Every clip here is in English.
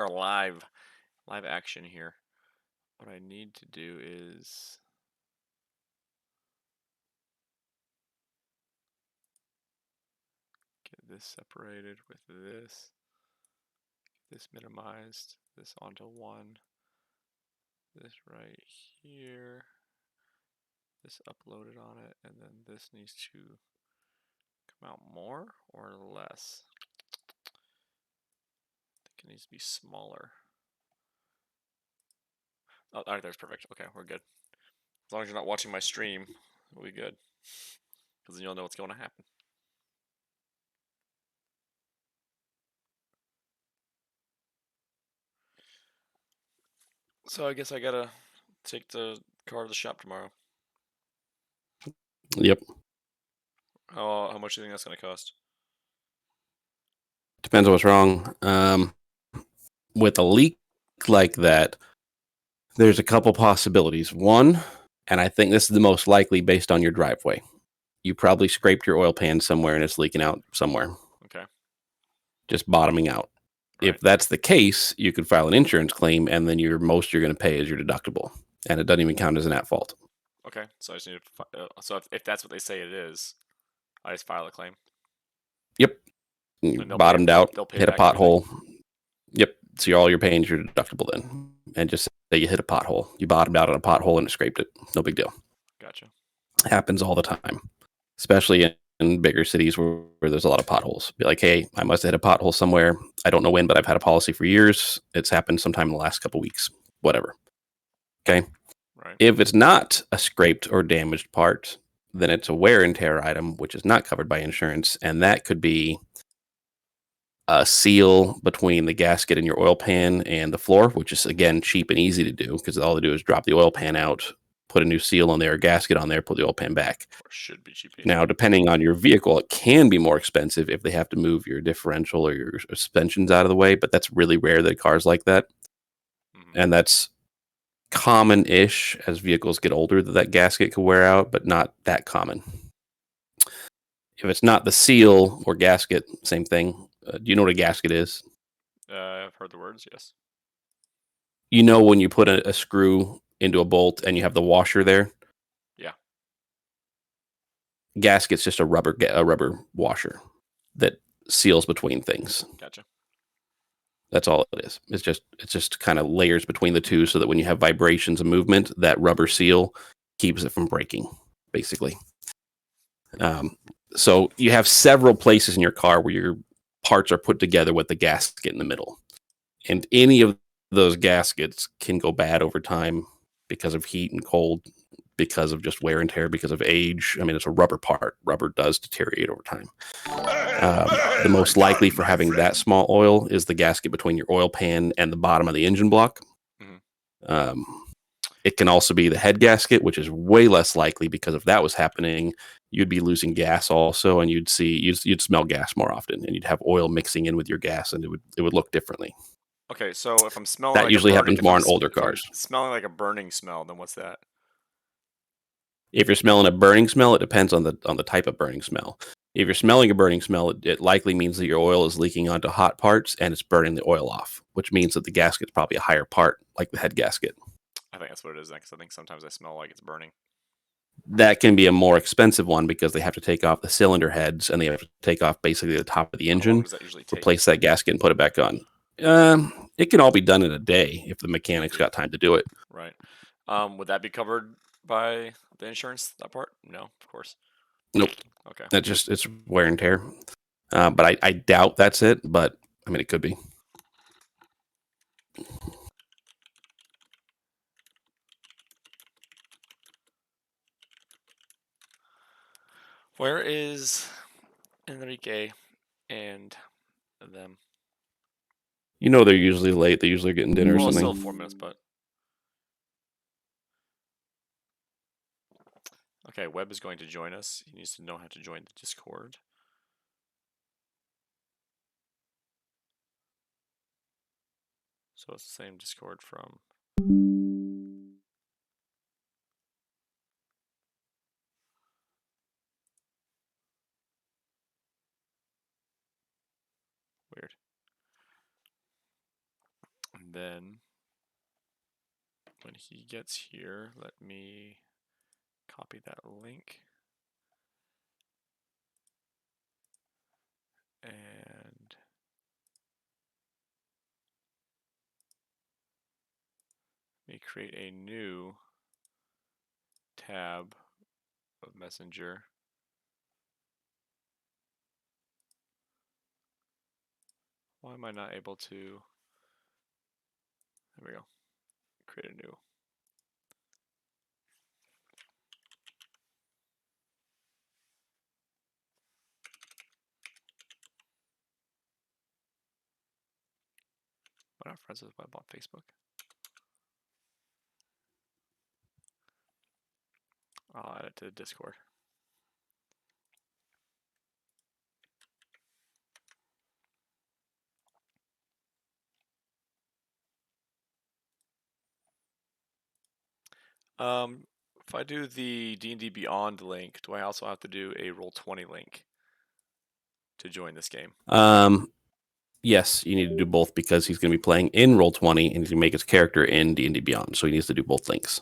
or live action here. What I need to do is get this separated with this minimized, this onto one, this right here, this uploaded on it, and then this needs to come out more or less. I think it needs to be smaller. Oh, all right, that's perfect. Okay, we're good. As long as you're not watching my stream, we'll be good. Because then you'll know what's going to happen. So I guess I gotta take the car to the shop tomorrow. Yep. How much do you think that's gonna cost? Depends on what's wrong. With a leak like that, there's a couple possibilities. One, and I think this is the most likely based on your driveway. You probably scraped your oil pan somewhere and it's leaking out somewhere. Okay. Just bottoming out. Right. If that's the case, you could file an insurance claim, and then most you're going to pay is your deductible, and it doesn't even count as an at fault. Okay. So I just need to. So if that's what they say it is, I just file a claim. Yep. You And bottomed out, they'll pay hit a back everything. pothole. Yep. So all you're paying is your deductible then, and just say you hit a pothole, you bottomed out on a pothole and it scraped it. No big deal. Gotcha. Happens all the time, especially in bigger cities where there's a lot of potholes. Be like, hey, I must have hit a pothole somewhere. I don't know when, but I've had a policy for years. It's happened sometime in the last couple weeks. Whatever. Okay. Right. If it's not a scraped or damaged part, then it's a wear and tear item, which is not covered by insurance. And that could be a seal between the gasket in your oil pan and the floor, which is, again, cheap and easy to do because all they do is drop the oil pan out, put a new seal on there, a gasket on there, put the oil pan back. Or should be cheap. Now, depending on your vehicle, it can be more expensive if they have to move your differential or your suspensions out of the way, but that's really rare that cars like that. Mm-hmm. And that's common-ish as vehicles get older that gasket could wear out, but not that common. If it's not the seal or gasket, same thing. Do you know what a gasket is? I've heard the words. Yes. You know when you put a screw into a bolt and you have the washer there? Yeah. Gasket's just a rubber washer that seals between things. Gotcha. That's all it is. It's just kind of layers between the two so that when you have vibrations and movement, that rubber seal keeps it from breaking, basically. So you have several places in your car where your parts are put together with the gasket in the middle. And any of those gaskets can go bad over time because of heat and cold, because of just wear and tear, because of age. I mean, it's a rubber part. Rubber does deteriorate over time. The most likely for having that small oil is the gasket between your oil pan and the bottom of the engine block. Mm-hmm. It can also be the head gasket, which is way less likely because if that was happening, you'd be losing gas also, and you'd smell gas more often, and you'd have oil mixing in with your gas, and it would look differently. Okay, so if I'm smelling That like a usually burning, happens more on older if I'm cars. smelling like a burning smell, then what's that? If you're smelling a burning smell, it depends on the type of burning smell. If you're smelling a burning smell, it likely means that your oil is leaking onto hot parts and it's burning the oil off, which means that the gasket's probably a higher part, like the head gasket. I think that's what it is. Because I think sometimes I smell like it's burning. That can be a more expensive one because they have to take off the cylinder heads and they have to take off basically the top of the How long engine, does that usually take? replace that gasket, and put it back on. It can all be done in a day if the mechanics got time to do it. Right. Would that be covered by the insurance? That part? No, of course. Nope. Okay. It's wear and tear. But I doubt that's it. But I mean, it could be. Where is Enrique and them? You know, they're usually late. They're usually getting dinner or Well, it's still something. 4 minutes, but okay. Webb is going to join us. He needs to know how to join the Discord. So it's the same Discord from. Weird. And then when he gets here, let me copy that link. And let me create a new tab of Messenger. Why am I not able to? There we go. Create a new. I'm not friends with web on Facebook. I'll add it to Discord. If I do the D&D Beyond link, do I also have to do a Roll20 link to join this game? Yes, you need to do both because he's going to be playing in Roll20 and he's going to make his character in D&D Beyond. So he needs to do both links.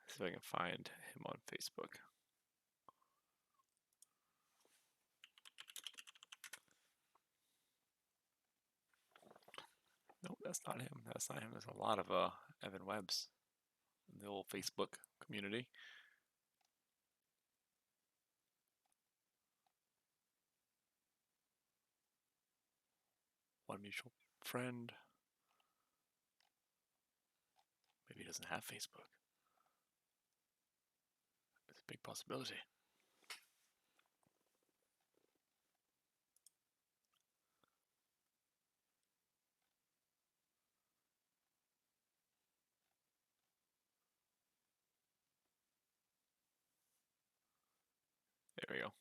See if I can find him on Facebook. Nope, that's not him. That's not him. There's a lot of Evan Webbs in the old Facebook community. One mutual friend. Maybe he doesn't have Facebook. It's a big possibility. There we go.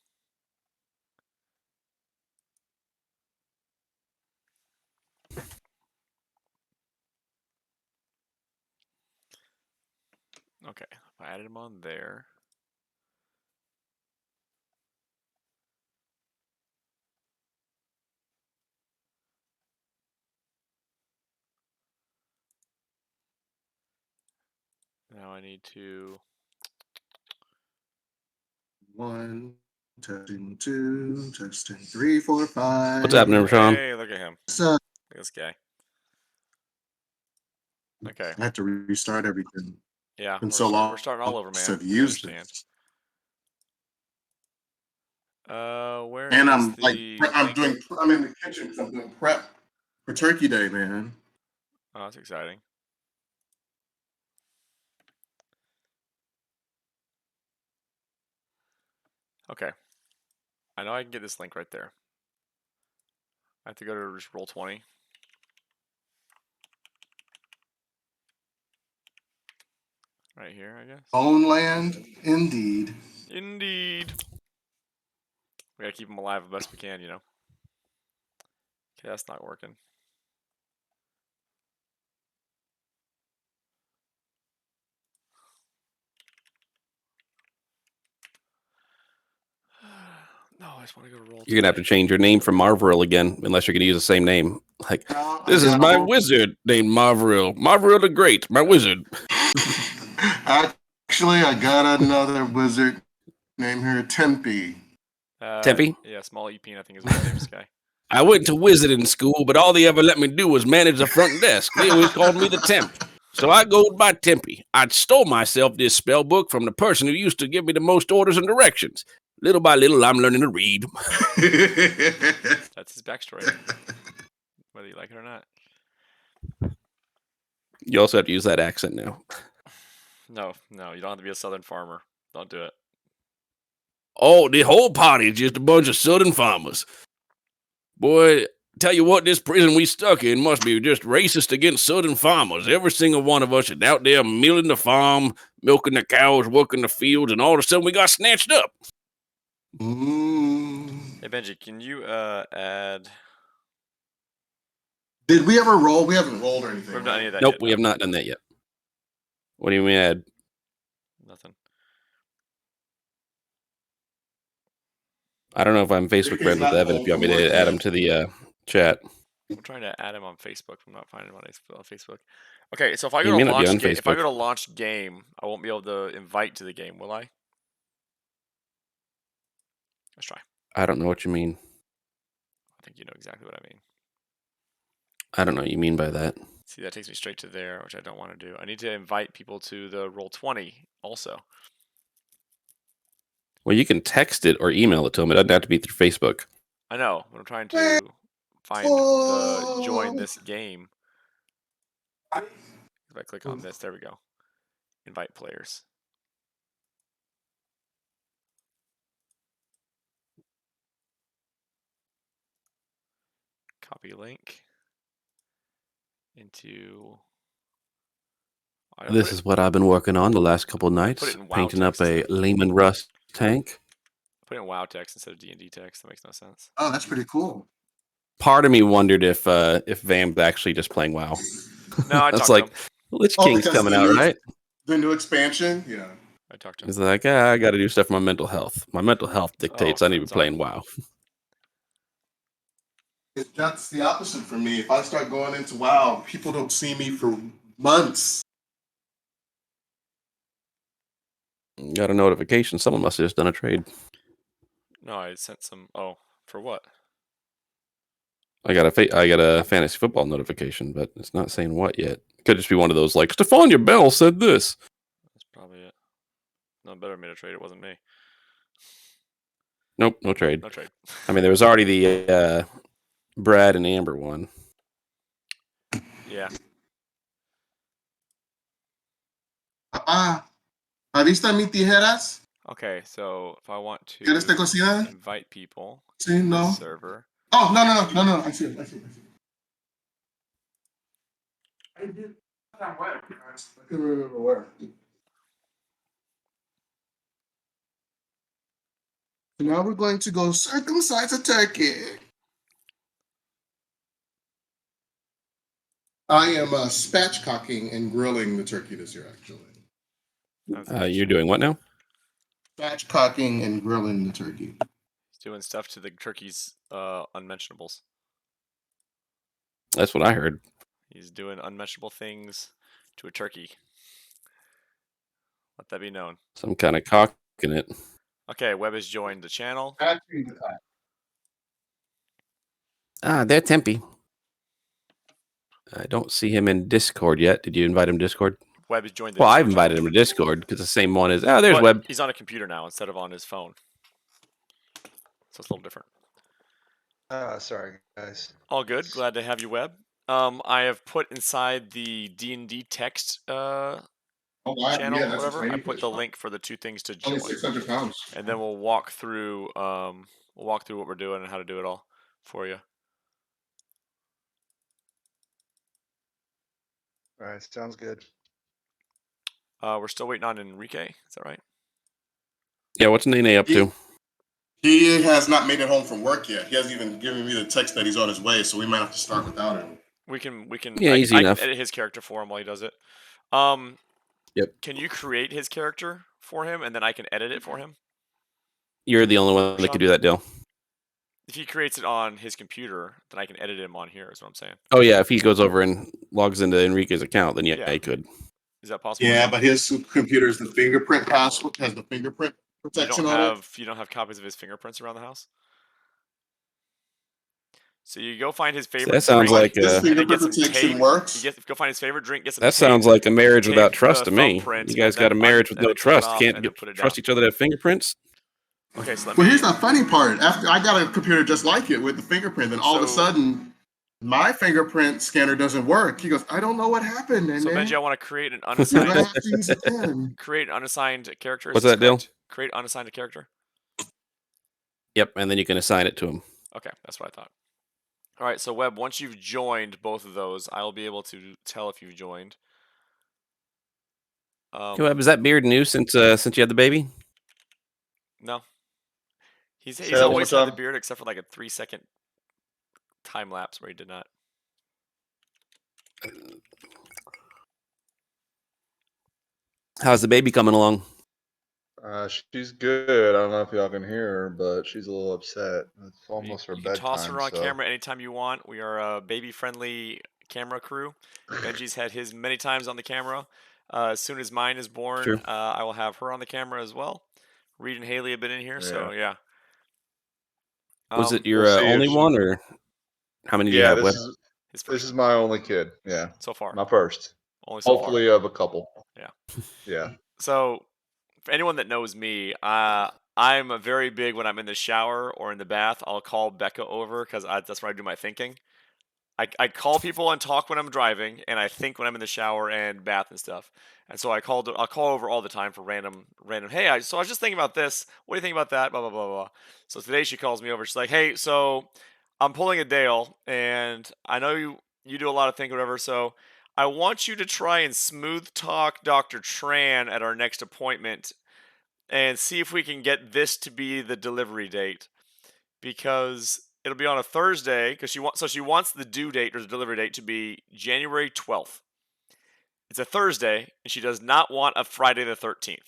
Okay, if I added him on there. Now I need to. 1, testing 2, testing 3, 4, 5. What's happening, Sean? Hey, look at him. So, Look at this guy. Okay. I have to restart everything. Yeah, Been so long we're starting all over, man. I've used I it. Where And is I'm like, the I'm link? in the kitchen because I'm doing prep for Turkey Day, man. Oh, that's exciting. Okay. I know I can get this link right there. I have to go to just Roll20. Right here, I guess. Homeland, indeed. Indeed. We gotta keep them alive as best we can, you know. Okay, that's not working. No, I just want to go to Roll20. You're going to have to change your name from Marvril again, unless you're going to use the same name. Like, this is my wizard named Marvril. Marvril the Great, my wizard. Actually, I got another wizard named here, Tempe. Tempe? Yeah, Small Epine, I think is my name, this guy. I went to wizarding school, but all they ever let me do was manage the front desk. They always called me the Temp. So I go by Tempe. I stole myself this spell book from the person who used to give me the most orders and directions. Little by little, I'm learning to read. That's his backstory, whether you like it or not. You also have to use that accent now. No, you don't have to be a southern farmer. Don't do it. Oh, the whole party is just a bunch of southern farmers. Boy, tell you what, this prison we stuck in must be just racist against southern farmers. Every single one of us is out there milling the farm, milking the cows, working the fields, and all of a sudden we got snatched up. Hey Benji, can you add? Did we ever roll? We haven't rolled or anything. We haven't done any of that Nope, yet. we have not done that yet. What do you mean add? Nothing. I don't know if I'm Facebook It's friends with not Evan. If you want me to add him to the chat, I'm trying to add him on Facebook. I'm not finding him on Facebook. Okay, so if I He go may to not be launch on game, if I go Facebook. to launch game, I won't be able to invite to the game, will I? Let's try. I don't know what you mean. I think you know exactly what I mean. I don't know what you mean by that. See, that takes me straight to there, which I don't want to do. I need to invite people to the Roll20 also. Well, you can text it or email it to him. It doesn't have to be through Facebook. I know, but I'm trying to find the join this game. If I click on this, there we go. Invite players. Copy link into. This is what I've been working on the last couple of nights, in WoW painting up text. a Lehman Russ tank. Put it in WoW text instead of D&D text. That makes no sense. Oh, that's pretty cool. Part of me wondered if Vam's actually just playing WoW. No, I That's talked like to him. Lich King's because coming the out, new- right? The new expansion, yeah. I talked to him. He's like, I got to do stuff for my mental health. My mental health dictates I need to be friends playing WoW. That's the opposite for me. If I start going into WoW, people don't see me for months. Got a notification. Someone must have just done a trade. No, I sent some. Oh, for what? I got a fantasy football notification, but it's not saying what yet. Could just be one of those like Stefania Bell said this. That's probably it. No, better made a trade. It wasn't me. Nope, no trade. No trade. I mean, there was already the Brad and Amber one. Yeah. ¿Avista mi tijeras? Okay, so if I want to ¿Quieres te cocina? invite people Sí, to no. the server. Oh, no. I see it. I did that where? I couldn't remember where. So now we're going to go circumcise a turkey. I am spatchcocking and grilling the turkey this year, actually. You're doing what now? Spatchcocking and grilling the turkey. He's doing stuff to the turkey's unmentionables. That's what I heard. He's doing unmentionable things to a turkey. Let that be known. Some kind of cocking it. Okay, Webb has joined the channel. They're Tempe. I don't see him in Discord yet. Did you invite him to Discord? Webb has joined the Well, I've Discord invited channel. him to Discord because the same one is. Oh, there's But Webb. He's on a computer now instead of on his phone. So it's a little different. Sorry, guys. All good. Glad to have you, Webb. I have put inside the D&D text channel, whatever. I put the link for the two things to join. Only 600 pounds. And then we'll walk through what we're doing and how to do it all for you. All right, sounds good. We're still waiting on Enrique. Is that right? Yeah, what's Nene up to? He has not made it home from work yet. He hasn't even given me the text that he's on his way, so we might have to start without him. We can. Yeah, easy enough. Can edit his character for him while he does it. Yep. Can you create his character for him, and then I can edit it for him? You're the only one that can do that deal. If he creates it on his computer, then I can edit him on here. Is what I'm saying. Oh yeah, if he goes over and logs into Enrique's account, then yeah. He could. Is that possible? Yeah, but his computer is the fingerprint password, has the fingerprint protection on it. You don't have copies of his fingerprints around the house? So you go find his favorite. That sounds drink, like This and then get fingerprint some protection tape. works. Go find his favorite drink. Get some. That tape, sounds like a marriage tape without the trust to me. thumbprint, You guys and got a then marriage with and no then cut it trust. off Can't and then put it trust down. each other to have fingerprints. Okay, so let Well, me. here's the funny part. After I got a computer just like it with the fingerprint, then all of a So- sudden, my fingerprint scanner doesn't work. He goes, I don't know what happened. And So then Benji, I want to create an I unassigned have to use it again. create an unassigned character. Is What's this that deal? correct? Create unassigned a character. Yep, and then you can assign it to him. Okay, that's what I thought. All right, so Webb, once you've joined both of those, I'll be able to tell if you've joined. Hey, Webb, is that beard new since you had the baby? No, He's Say that one more always had the time. beard except for like a 3-second time lapse where he did not. How's the baby coming along? She's good. I don't know if y'all can hear her, but she's a little upset. It's almost her You can toss bedtime. her on So camera anytime you want. We are a baby-friendly camera crew. Benji's had his many times on the camera. As soon as mine is born, True. I will have her on the camera as well. Reed and Haley have been in here, so yeah. Was it your we'll see if only she- one, or how many do you yeah, have? this Web? is his this first is my only kid. Yeah, so far. my first. Only so Hopefully, of a couple. Yeah. Yeah. So, for anyone that knows me, I'm a very big when I'm in the shower or in the bath. I'll call Becca over because that's where I do my thinking. I call people and talk when I'm driving, and I think when I'm in the shower and bath and stuff. And so I'll call over all the time for random. Hey, so I was just thinking about this. What do you think about that? Blah blah blah blah. So today she calls me over. She's like, hey, so I'm pulling a Dale, and I know you do a lot of thinking, whatever. So I want you to try and smooth talk Dr. Tran at our next appointment, and see if we can get this to be the delivery date, because it'll be on a Thursday, because she wants the due date or the delivery date to be January 12th. It's a Thursday, and she does not want a Friday the 13th.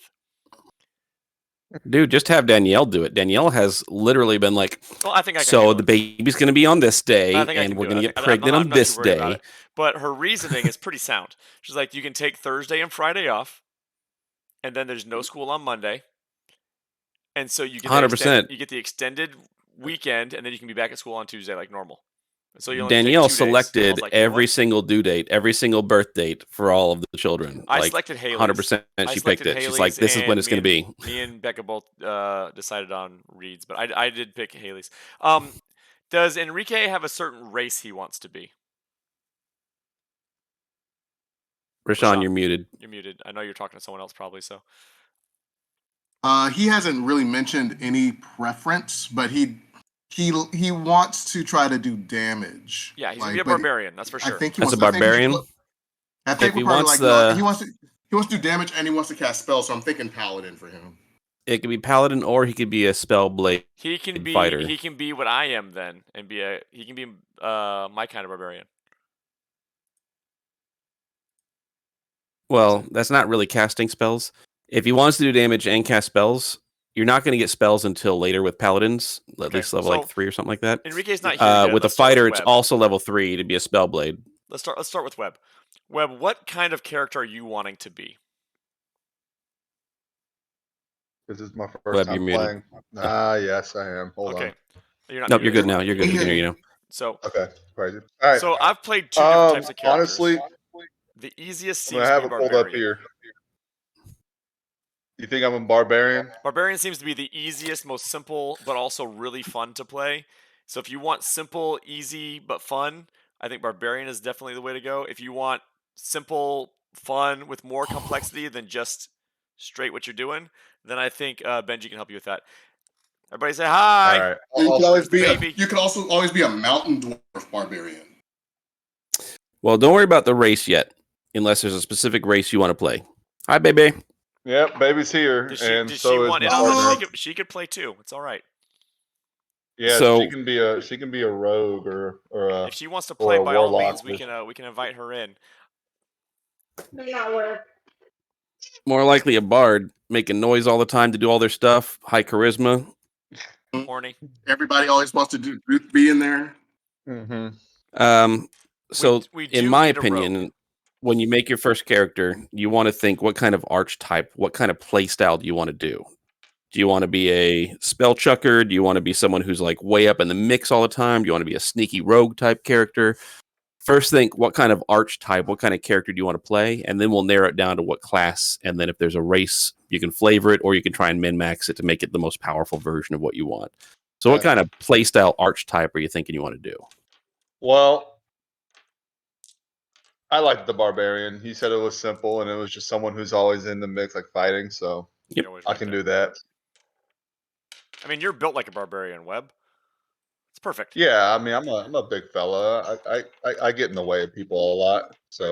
Dude, just have Danielle do it. Danielle has literally been like, Well, I think I can so handle the it. baby's going to be on this day, I think I and can we're do it. going to I get think- pregnant I'm on not too this worried about day. it. But her reasoning is pretty sound. She's like, you can take Thursday and Friday off, and then there's no school on Monday, and so you get 100%. you get the extended weekend, and then you can be back at school on Tuesday like normal. So you only Danielle take 2 days. I was selected like, you know every what? single due date, every single birth date for all of the children. I Like selected Haley's. 100%. I She selected picked it. She's Haley's, like, this is when and it's going to be. Me and Becca both decided on Reed's, but I did pick Haley's. Does Enrique have a certain race he wants to be? Rashawn, Rashawn. you're muted. You're muted. I know you're talking to someone else probably. So He hasn't really mentioned any preference, but he wants to try to do damage. yeah, he's gonna be a but barbarian. That's for sure. I think he That's wants a I think he should barbarian? put- I If think he we're probably wants like no, the- he wants to do damage and he wants to cast spells. So I'm thinking paladin for him. It could be paladin, or he could be a spell blade. He can be fighter. he can be what I am then, and he can be my kind of barbarian. Well, that's not really casting spells. If he wants to do damage and cast spells, you're not going to get spells until later with paladins, at Okay, least level so like 3 or something like that. Enrique's not here yet. With a Let's start fighter, it's Webb. also level 3 to be a spell blade. Let's start with Webb. Webb, what kind of character are you wanting to be? This is my first Web, time you're playing. Yes, I am. Hold Okay. on. You're not Nope, you're muted good anymore. now. You're good. We can hear you now. So Okay, crazy. All right. so I've played 2 different types of characters. honestly, The easiest I'm seems gonna have to it be pulled barbarian. up here. You think I'm a barbarian? Barbarian seems to be the easiest, most simple, but also really fun to play. So if you want simple, easy, but fun, I think Barbarian is definitely the way to go. If you want simple, fun, with more complexity than just straight what you're doing, then I think Benji can help you with that. Everybody say hi. All right. You can always be baby. you can also always be a mountain dwarf barbarian. Well, don't worry about the race yet, unless there's a specific race you want to play. Hi, baby. Yep, baby's here, Does she, and does so she is want my it on partner. this? She could play too. It's all right. Yeah, So- she can be a rogue or a. If she wants to or play, a by all warlock means, we can invite her in. May not work. More likely a bard, making noise all the time to do all their stuff. High charisma. Horny. Everybody always wants to be in there. Mm-hmm. So, we in do my need a rogue. opinion, when you make your first character, you want to think what kind of archetype, what kind of play style do you want to do? Do you want to be a spell chucker? Do you want to be someone who's like way up in the mix all the time? Do you want to be a sneaky rogue type character? First, think what kind of archetype, what kind of character do you want to play? And then we'll narrow it down to what class. And then if there's a race, you can flavor it, or you can try and min-max it to make it the most powerful version of what you want. So what kind of play style archetype are you thinking you want to do? Well, I liked the barbarian. He said it was simple, and it was just someone who's always in the mix, like fighting. So Yep. I can do that. I mean, you're built like a barbarian, Webb. It's perfect. Yeah, I mean, I'm a big fella. I get in the way of people a lot. So